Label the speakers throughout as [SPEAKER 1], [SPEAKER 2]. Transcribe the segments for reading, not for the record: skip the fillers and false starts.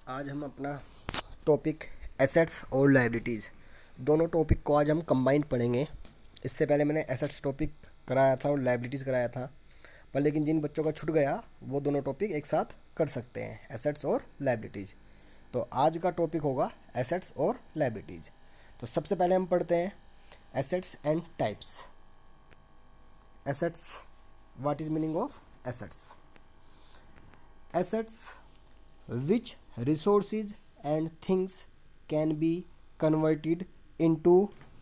[SPEAKER 1] आज हम अपना टॉपिक एसेट्स और लायबिलिटीज़ दोनों टॉपिक को आज हम कंबाइंड पढ़ेंगे। इससे पहले मैंने एसेट्स टॉपिक कराया था और लायबिलिटीज़ कराया था, पर लेकिन जिन बच्चों का छूट गया वो दोनों टॉपिक एक साथ कर सकते हैं, एसेट्स और लायबिलिटीज़। तो आज का टॉपिक होगा एसेट्स और लायबिलिटीज़। तो सबसे पहले हम पढ़ते हैं assets and types. Assets, what is meaning of assets? Assets which resources and things can be converted into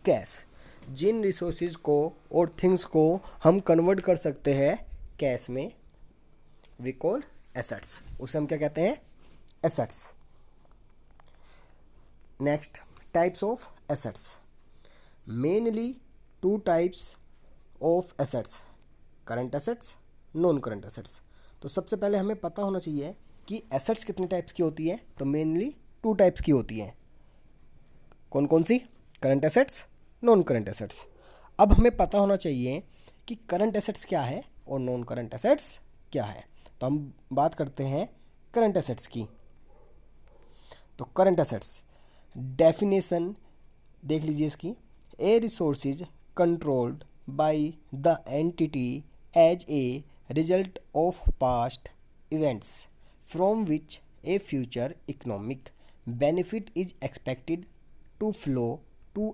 [SPEAKER 1] cash। जिन रिसोर्सेज को और थिंग्स को हम कन्वर्ट कर सकते हैं कैश में, वी कॉल एसेट्स। उसे हम क्या कहते हैं? Assets. Next, types of assets. Mainly two types of assets, current assets, non current assets. तो सबसे पहले हमें पता होना चाहिए कि एसेट्स कितने टाइप्स की होती है। तो मेनली टू टाइप्स की होती हैं। कौन कौन सी? Current assets, non current assets. अब हमें पता होना चाहिए कि करंट एसेट्स क्या है और नॉन करंट एसेट्स क्या है। तो हम बात करते हैं करंट एसेट्स की। तो करंट एसेट्स डेफिनेशन देख लीजिए इसकी। A resources controlled by the entity as a result of past events from which a future economic benefit is expected to flow to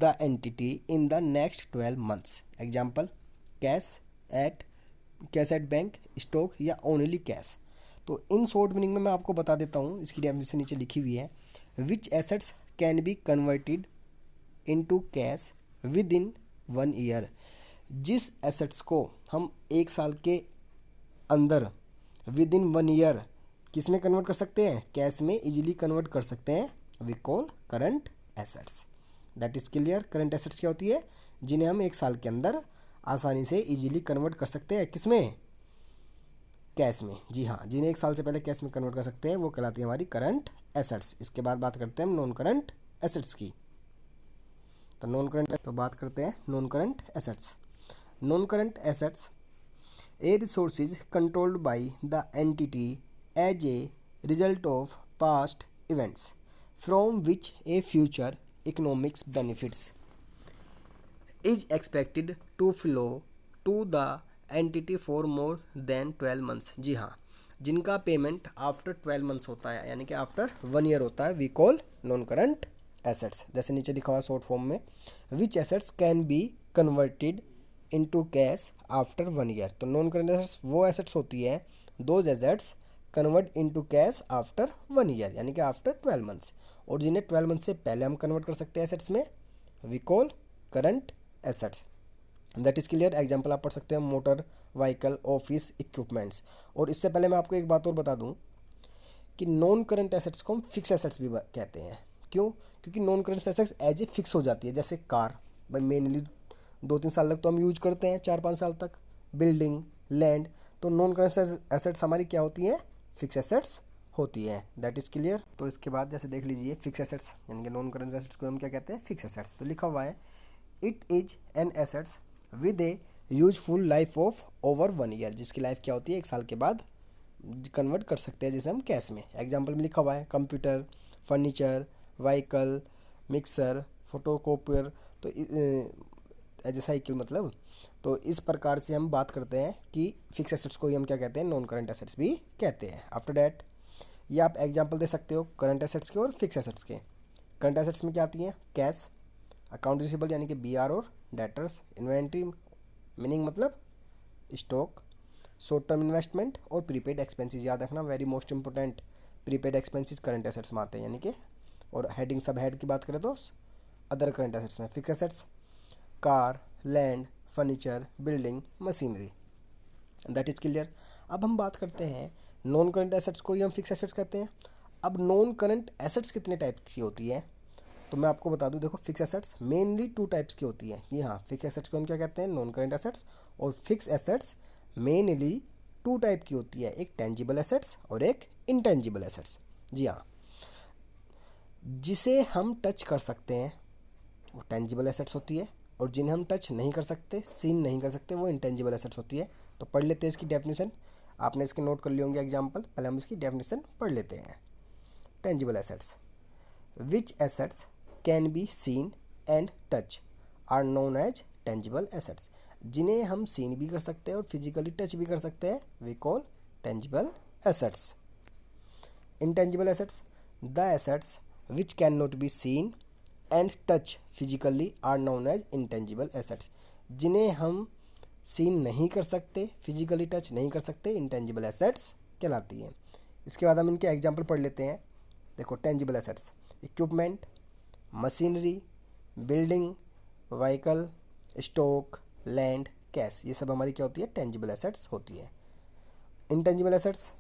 [SPEAKER 1] the entity in the next 12 months। Example, cash at bank, stock या only cash. तो in short meaning में मैं आपको बता देता हूँ, इसकी definition नीचे लिखी हुई है। Which assets can be converted into cash within 1 year. जिस एसेट्स को हम एक साल के अंदर विद इन 1 ईयर किस में कन्वर्ट कर सकते हैं? कैश में इजीली कन्वर्ट कर सकते हैं, we call current assets. That is clear. Current assets क्या होती है? जिन्हें हम एक साल के अंदर आसानी से इजीली कन्वर्ट कर सकते हैं, किस में? कैश में। जी हाँ, जिन्हें एक साल से पहले कैश में कन्वर्ट कर सकते हैं वो कहलाती है हमारी करंट एसेट्स। इसके बाद बात करते हैं हम नॉन करंट एसेट्स की। तो बात करते हैं non current assets. Non-current assets, a resources controlled by the entity as a result of past events from which a future economic benefits is expected to flow to the entity for more than 12 months। जी हाँ, जिनका payment after 12 months होता है, यानी कि after 1 year होता है, we call non current assets. जैसे नीचे लिखा हुआ शॉर्ट फॉर्म में, which assets can be converted into cash after 1 year. तो नॉन करंट एसेट्स वो एसेट्स होती है, those assets convert into cash after 1 year, यानी कि आफ्टर 12 मंथ्स। और जिन्हें 12 मंथ से पहले हम कन्वर्ट कर सकते हैं एसेट्स में, we call current assets. That is clear. Example आप पढ़ सकते हैं मोटर व्हीकल, ऑफिस इक्विपमेंट्स। और इससे पहले मैं आपको एक बात और बता दूं कि नॉन करंट एसेट्स को हम फिक्स एसेट्स भी कहते हैं। क्यों? क्योंकि non current assets as a fix हो जाती है। जैसे कार, भाई मेनली 2-3 साल तक तो हम यूज करते हैं, 4-5 साल तक। Building, land. तो नॉन करंट एसेट्स हमारी क्या होती हैं? फिक्स एसेट्स होती है। That is clear. तो इसके बाद जैसे देख लीजिए फिक्स एसेट्स, यानी कि नॉन करंट एसेट्स को हम क्या कहते हैं? Fix assets. तो लिखा हुआ है, it is an assets with A useful life of over 1 year. जिसकी लाइफ क्या होती है? 1 साल के बाद कन्वर्ट कर सकते हैं, जिसे हम कैश में। एग्जाम्पल में लिखा हुआ है computer, furniture, vehicle, mixer, photocopier, तो एज ए साइकिल मतलब। तो इस प्रकार से हम बात करते हैं कि फिक्स एसेट्स को ही हम क्या कहते हैं? नॉन करंट एसेट्स भी कहते हैं। आफ्टर डैट ये आप एग्जांपल दे सकते हो करंट एसेट्स के और फिक्स एसेट्स के। करंट एसेट्स में क्या आती हैं? कैश, अकाउंट रिसीवेबल यानी कि बीआर और डेटर्स, इन्वेंट्री मीनिंग मतलब स्टॉक, शॉर्ट टर्म इन्वेस्टमेंट और प्रीपेड एक्सपेंसेस। याद रखना, very most important. Prepaid expenses current assets में आते हैं, यानी कि। और हेडिंग सब हेड की बात करें तो अदर करंट एसेट्स में fix assets car, land, furniture, building, machinery. That is clear. अब हम बात करते हैं नॉन करंट एसेट्स को ही हम फिक्स एसेट्स कहते हैं। अब नॉन करंट एसेट्स कितने टाइप की होती है? तो मैं आपको बता दूं, देखो फिक्स एसेट्स मेनली 2 टाइप्स की होती है। ये हाँ, फिक्स एसेट्स को हम क्या कहते हैं? Non current assets. और फिक्स एसेट्स मेनली 2 टाइप की होती है, एक टेंजिबल एसेट्स और एक इंटेंजिबल एसेट्स। जी हाँ, जिसे हम टच कर सकते हैं वो टेंजिबल एसेट्स होती है, और जिन्हें हम टच नहीं कर सकते, सीन नहीं कर सकते, वो इंटेंजिबल एसेट्स होती है। तो पढ़ लेते हैं इसकी डेफिनेशन। आपने इसके नोट कर लिए होंगे एग्जाम्पल, पहले हम इसकी डेफिनेशन पढ़ लेते हैं। Tangible assets. Which assets can be seen and touch are known as tangible assets. जिन्हें हम सीन भी कर सकते हैं और फिजिकली टच भी कर सकते हैं, we call tangible assets. Intangible assets, the assets which can not be seen and touch physically are known as intangible assets. जिन्हें हम सीन नहीं कर सकते, फिजिकली टच नहीं कर सकते, इंटेंजिबल एसेट्स कहलाती हैं. इसके बाद हम इनके एग्जाम्पल पढ़ लेते हैं. देखो tangible assets, equipment, machinery, building, vehicle, stock, land, cash, ये सब हमारी क्या होती है, टेंजिबल एसेट्स होती है. Intangible assets,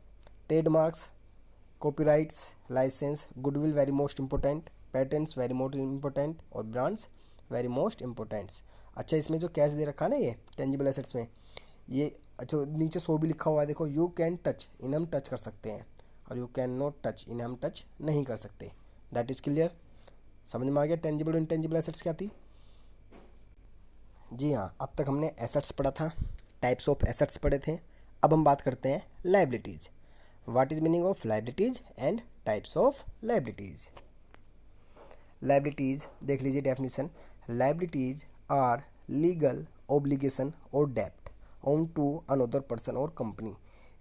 [SPEAKER 1] trademarks, copyrights, licence, goodwill very most important, patents very most important और ब्रांड्स वेरी मोस्ट इंपॉर्टेंट्स. अच्छा, इसमें जो कैश दे रखा है ना ये टेंजिबल एसेट्स में, ये अच्छा नीचे 100 भी लिखा हुआ है. देखो यू कैन टच, इन्हें हम टच कर सकते हैं, और यू कैन नॉट टच, इन्हें हम टच नहीं कर सकते. That is clear. समझ में आ गया टेंजिबल और इंटेंजिबल एसेट्स क्या थी. जी हाँ, अब तक हमने एसेट्स पढ़ा था, टाइप्स ऑफ एसेट्स पढ़े थे. अब हम बात करते हैं liabilities. What is meaning of liabilities and types of liabilities. Liabilities देख लीजिए definition. Liabilities are legal obligation और डेप्ट ऑन टू अनदर पर्सन और कंपनी.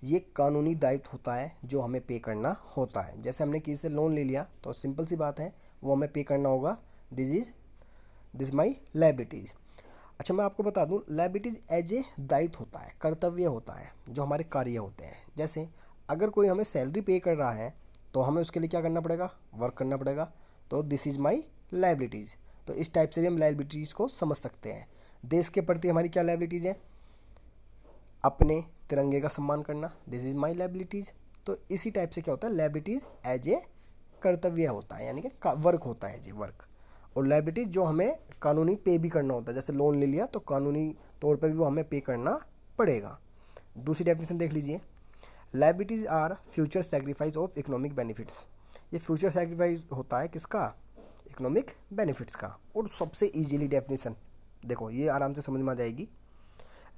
[SPEAKER 1] ये कानूनी दायित्व होता है जो हमें पे करना होता है. जैसे हमने किसी से लोन ले लिया तो सिंपल सी बात है वो हमें पे करना होगा. This my liabilities. अच्छा, मैं आपको बता दूं, लायबिलिटीज़ एज ए दायित्व होता है, कर्तव्य होता है, जो हमारे कार्य होते हैं. जैसे अगर कोई हमें सैलरी पे कर रहा है तो हमें उसके लिए क्या करना पड़ेगा, वर्क करना पड़ेगा. तो दिस इज़ माई लायबिलिटीज़. तो इस टाइप से भी हम लायबिलिटीज़ को समझ सकते हैं. देश के प्रति हमारी क्या लायबिलिटीज़ है, अपने तिरंगे का सम्मान करना, दिस इज़ माई लायबिलिटीज़. तो इसी टाइप से क्या होता है, लायबिलिटीज़ एज ए कर्तव्य होता है, यानी कि वर्क होता है जी, वर्क. और लायबिलिटीज़ जो हमें कानूनी पे भी करना होता है, जैसे लोन ले लिया तो कानूनी तौर पर भी वो हमें पे करना पड़ेगा. दूसरी डेफिनेशन देख लीजिए. Liabilities are future sacrifice of economic benefits. ये फ्यूचर सेक्रीफाइस होता है किसका, इकोनॉमिक बेनिफिट्स का. और सबसे इजीली डेफिनेशन देखो, ये आराम से समझ में आ जाएगी.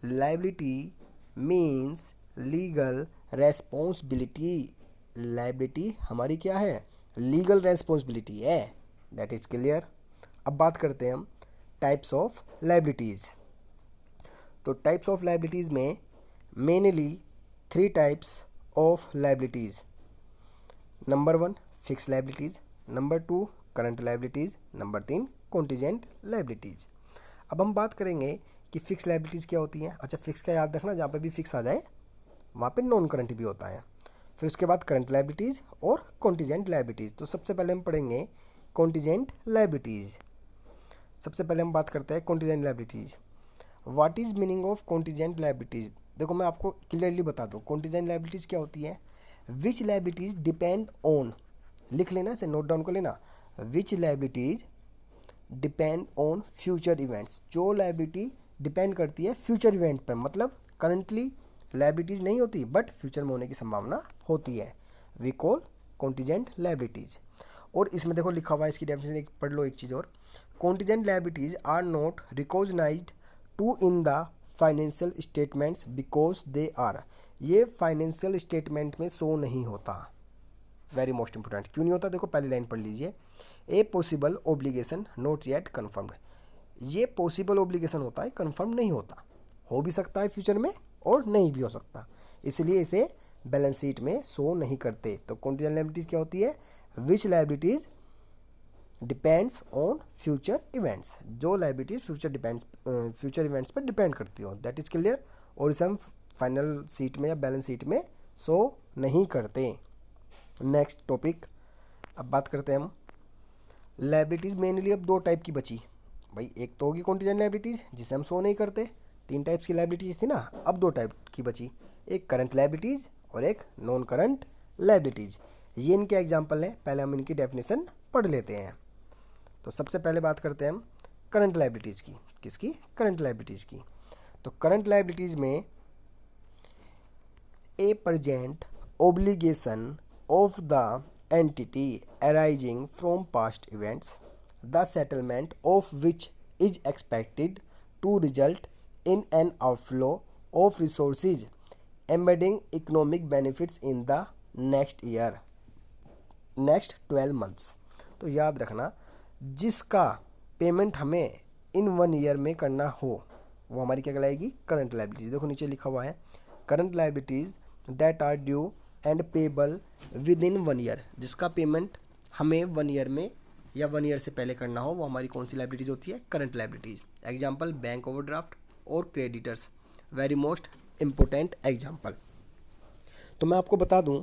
[SPEAKER 1] Liability means legal responsibility. Liability हमारी क्या है, लीगल रेस्पॉन्सिबिलिटी है. That is clear. अब बात करते हैं हम टाइप्स ऑफ लायबिलिटीज़. तो टाइप्स ऑफ लायबिलिटीज़ में mainly 3 types of liabilities. Number 1 fix liabilities, number 2 current liabilities, number 3 contingent liabilities. अब हम बात करेंगे कि फिक्स लायबिलिटीज़ क्या होती हैं. अच्छा, फिक्स का याद रखना, जहाँ पे भी फिक्स आ जाए वहाँ पे नॉन करंट भी होता है. फिर उसके बाद करंट लायबिलिटीज़ और कॉन्टीजेंट लायबिलिटीज़. तो सबसे पहले हम पढ़ेंगे कॉन्टीजेंट लायबिलिटीज़. सबसे पहले हम बात करते हैं contingent liabilities. What is meaning of contingent liabilities. देखो मैं आपको क्लियरली बता दूँ कॉन्टीजेंट लायबिलिटीज़ क्या होती है. विच लायबिलिटीज़ डिपेंड ऑन, लिख लेना इसे, नोट डाउन कर लेना. Which liabilities depend on future events. जो लायबिलिटी डिपेंड करती है फ्यूचर इवेंट पर, मतलब करंटली लायबिलिटीज़ नहीं होती बट फ्यूचर में होने की संभावना होती है, वी कॉल कॉन्टीजेंट लायबिलिटीज़. और इसमें देखो लिखा हुआ है, इसकी डेफिनेशन एक पढ़ लो एक चीज़ और. Contingent liabilities are not recognised to in the financial statements because they are. ये फाइनेंशियल स्टेटमेंट में शो नहीं होता. Very most important. क्यों नहीं होता, देखो पहली लाइन पढ़ लीजिए. A possible obligation not yet confirmed. ये पॉसिबल ओब्लिगेशन होता है, कन्फर्म नहीं होता. हो भी सकता है फ्यूचर में और नहीं भी हो सकता, इसलिए इसे बैलेंस शीट में शो नहीं करते. तो कॉन्टीजेंट लायबिलिटीज क्या होती है, which liabilities depends on future events. जो लायबिलिटीज फ्यूचर इवेंट्स पर डिपेंड करती हो. That is clear. और इसे हम फाइनल शीट में या बैलेंस शीट में शो नहीं करते. नेक्स्ट टॉपिक, अब बात करते हैं हम लायबिलिटीज़. मेनली अब 2 टाइप की बची भाई. एक तो होगी कॉन्टीजेंट लायबिलिटीज़ जिसे हम शो नहीं करते. 3 टाइप्स की लायबिलिटीज़ थी ना, अब 2 टाइप की बची. एक करंट लायबिलिटीज़ और एक नॉन करंट लायबिलिटीज़. ये इनके एग्जाम्पल हैं. पहले हम इनकी डेफिनेशन पढ़ लेते हैं. तो सबसे पहले बात करते हैं हम करंट लायबिलिटीज़ की. किसकी, करंट लायबिलिटीज़ की. तो करंट लायबिलिटीज़ में a present obligation of the entity arising from past events, the settlement of which is expected to result in an outflow of resources embedding economic benefits in the next year. Next 12 months. तो याद रखना, जिसका payment हमें इन 1 year में करना हो वो हमारी क्या कहलाएगी, करंट लायबिलिटीज। देखो नीचे लिखा हुआ है current liabilities that are due and payable within 1 year. जिसका पेमेंट हमें 1 ईयर में या 1 ईयर से पहले करना हो वो हमारी कौन सी लायबिलिटीज होती है, current liabilities. Example bank overdraft और creditors, very most important example. तो मैं आपको बता दूं,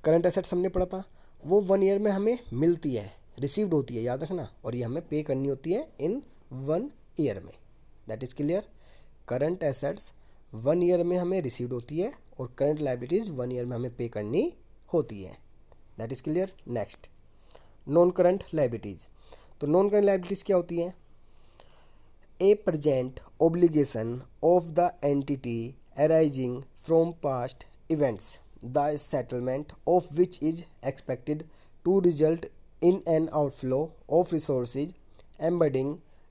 [SPEAKER 1] करंट एसेट्स हमने पढ़ा था, वो 1 ईयर में हमें मिलती है, रिसीव्ड होती है, याद रखना, और ये हमें पे करनी होती है इन 1 ईयर में। That is clear. Current assets 1 year में हमें रिसीव्ड होती है और करंट लायबिलिटीज 1 ईयर में हमें पे करनी होती है। That is clear. Next, non current liabilities. तो नॉन करंट लायबिलिटीज क्या होती हैं? A present obligation of the entity arising from past events, the settlement of which is expected to result in an outflow of resources embedding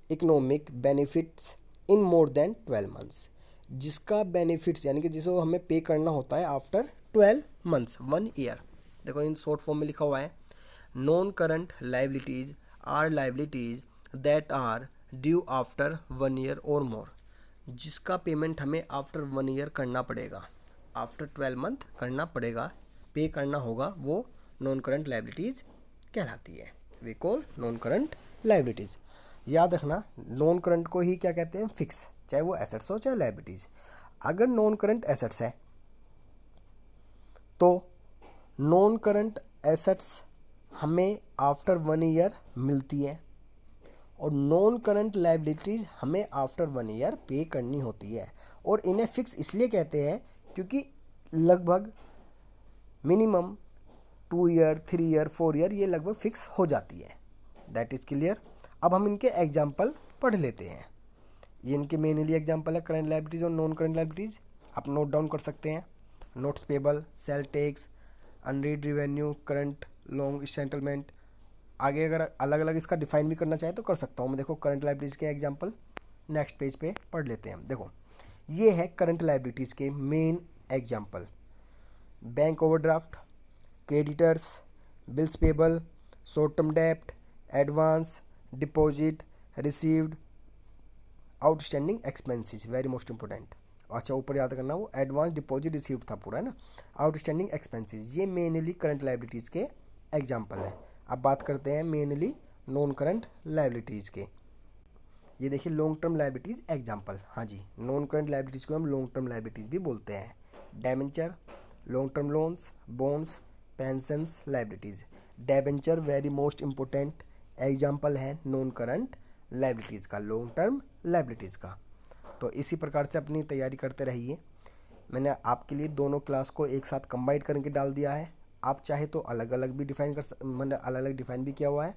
[SPEAKER 1] economic benefits in more than 12 months। जिसका benefits यानी कि जिसको हमें पे करना होता है after 12 months, 1 year. देखो इन शॉर्ट फॉर्म में लिखा हुआ है, non current liabilities are liabilities that are due after 1 year और मोर। जिसका पेमेंट हमें आफ्टर 1 ईयर करना पड़ेगा, आफ्टर 12 मंथ करना पड़ेगा, पे करना होगा, वो नॉन करंट लायबिलिटीज़ कहलाती है। We call non current liabilities. याद रखना, नॉन करंट को ही क्या कहते हैं, फिक्स, चाहे वो एसेट्स हो चाहे लायबिलिटीज़। अगर नॉन करंट एसेट्स है तो नॉन करंट एसेट्स हमें आफ्टर 1 ईयर मिलती है और नॉन करंट लायबिलिटीज हमें आफ्टर 1 ईयर पे करनी होती है। और इन्हें फिक्स इसलिए कहते हैं क्योंकि लगभग मिनिमम 2 ईयर, 3 ईयर, 4 ईयर ये लगभग फिक्स हो जाती है। That is clear. अब हम इनके एग्जाम्पल पढ़ लेते हैं। ये इनके मेनली एग्जाम्पल है करंट लायबिलिटीज और नॉन करंट लायबिलिटीज। आप नोट डाउन कर सकते हैं। Notes payable, sale tax, unread revenue, current long settlement. आगे अगर अलग अलग इसका डिफाइन भी करना चाहे तो कर सकता हूँ मैं। देखो करंट लायबिलिटीज़ के एग्जांपल नेक्स्ट पेज पे पढ़ लेते हैं। देखो ये है करंट लायबिलिटीज़ के main example, bank overdraft, creditors, bills payable, short term डेप्ट, advance, deposit, received, outstanding expenses, very most important. अच्छा ऊपर याद करना, वो एडवांस, डिपॉजिट, रिसीव्ड था पूरा, है ना। आउटस्टैंडिंग एक्सपेंसेस ये मेनली करंट लायबिलिटीज़ के एग्जाम्पल है। अब बात करते हैं मेनली नॉन करंट लायबिलिटीज़ के। ये देखिए लॉन्ग टर्म लायबिलिटीज़ एग्जांपल। हाँ जी, नॉन करंट लायबिलिटीज़ को हम लॉन्ग टर्म लायबिलिटीज़ भी बोलते हैं। Debenture, long term loans, bonds, pensions liabilities. Debenture very most important example है नॉन करंट लायबिलिटीज़ का, लॉन्ग टर्म लायबिलिटीज़ का। तो इसी प्रकार से अपनी तैयारी करते रहिए। मैंने आपके लिए दोनों क्लास को एक साथ कंबाइन करके डाल दिया है। आप चाहे तो अलग अलग भी डिफाइन मतलब अलग अलग डिफाइन भी किया हुआ है,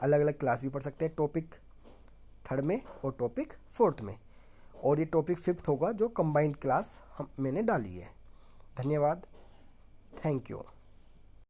[SPEAKER 1] अलग अलग क्लास भी पढ़ सकते हैं, टॉपिक 3rd में और टॉपिक 4th में। और ये टॉपिक 5th होगा जो कंबाइंड क्लास मैंने डाली है। धन्यवाद, थैंक यू।